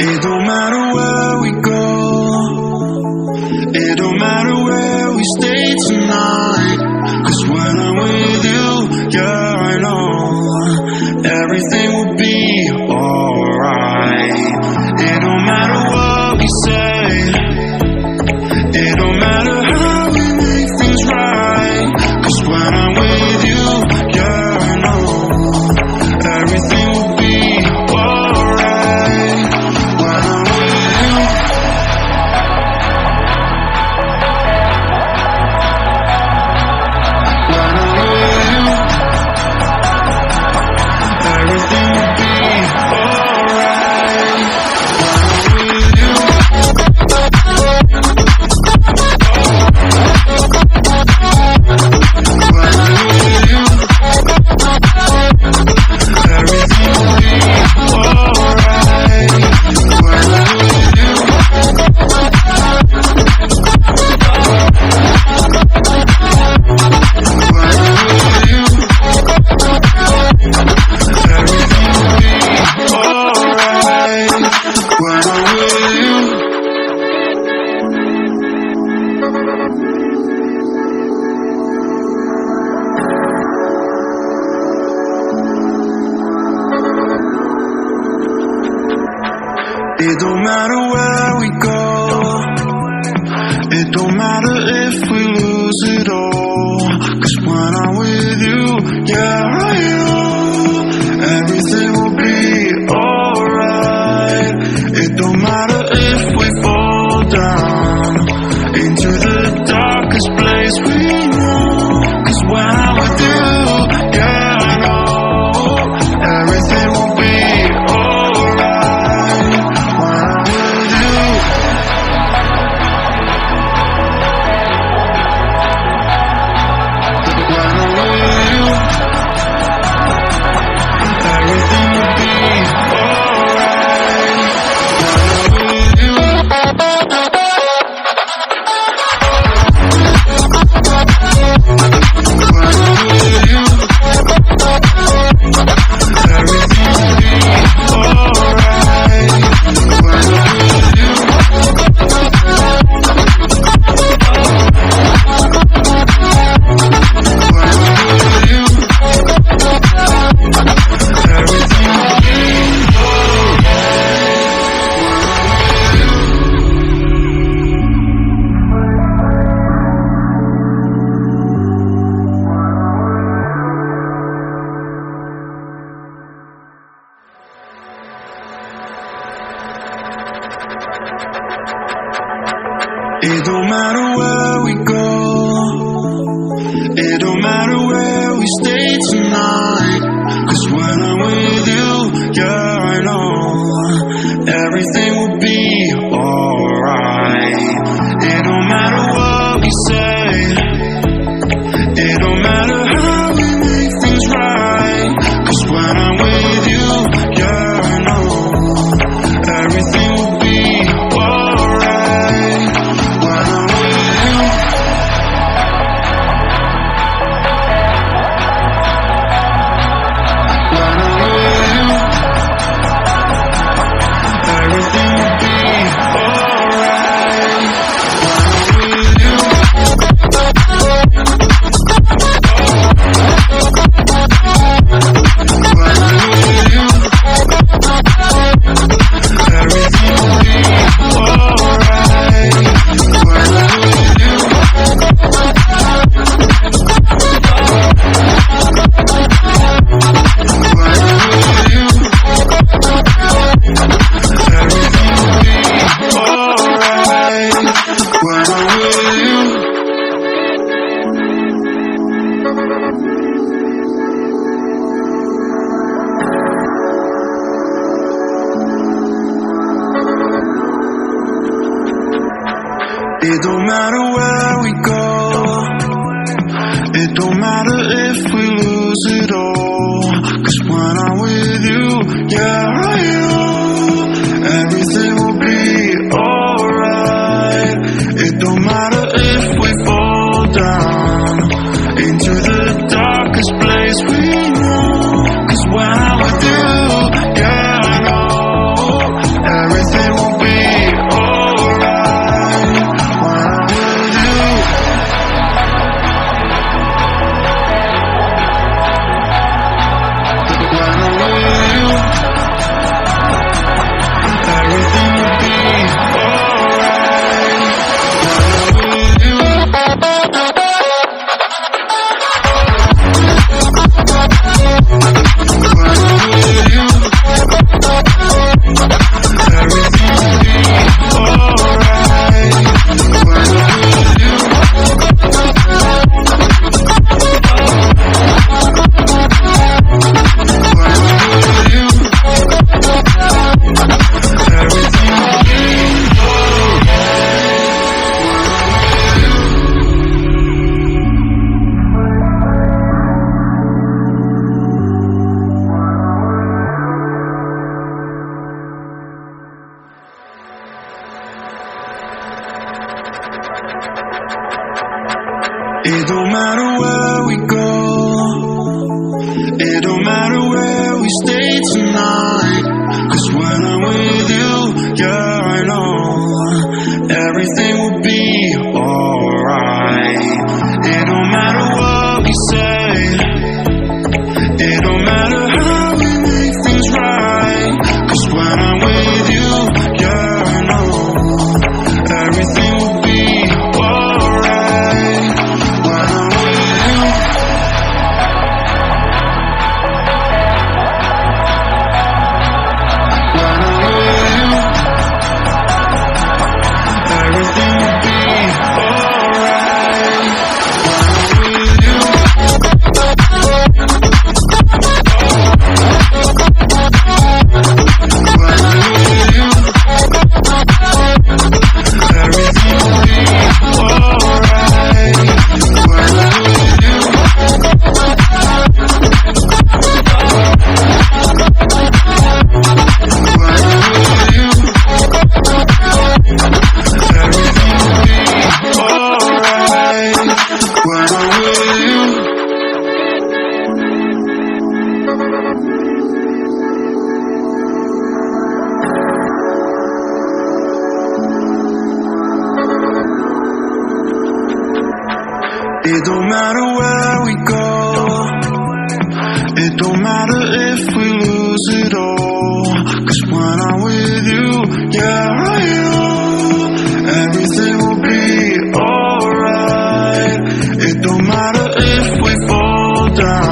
It don't matter where we go, it don't matter where we stay tonight. 'Cause when I'm with you, yeah, I know everything will be alright. It don't matter what we say, it don't matter how we make things right. 'Cause when I'm with you, yeah, I know everything will be alright. When I'm with you, when I'm with you, everything will be alright. When I'm with you, when I'm with you, everything will be alright. When I'm with you, when I'm with you, everything will be alright. When I'm with you. It don't matter where we go, it don't matter if we lose it all. 'Cause when I'm with you, yeah, I know everything will be alright. It don't matter if we fall down into the darkest place we know. 'Cause when I'm with you, yeah, I know everything will be alright. When I'm with you, when I'm with you, everything will be alright. When I'm with you, when I'm with you, everything will be alright. When I'm with you, when I'm with you, everything will be It don't matter where we go, it don't matter where we stay tonight. 'Cause when I'm with you, yeah, I know everything will be alright. It don't matter what we say, it don't matter how we make things right. 'Cause when I'm with you, yeah, I know everything will be alright. When I'm with you, when I'm with you, everything will be alright. When I'm with you, when I'm with you, everything will be alright. When I'm with you, when I'm with you, everything will be alright. When I'm with you. It don't matter where we go, it don't matter if we lose it all. 'Cause when I'm with you, yeah, I know everything will be alright. It don't matter if we fall down into the darkest place we know. 'Cause when I'm with you, yeah, I know everything matter where we go, it don't matter where we stay tonight. 'Cause when I'm with you, yeah, I know everything will be alright. It don't matter what we say, it don't matter how we make things right. 'Cause when I'm with you, yeah, I know everything will be alright. When I'm with you, when I'm with you, everything will be alright. When I'm with you, when I'm with you, everything will be alright. When I'm with you, when I'm with you, everything will be alright. When I'm with you. It don't matter where we go, it don't matter if we lose it all. 'Cause when I'm with you, yeah, I know everything will be alright. It don't matter if we fall down.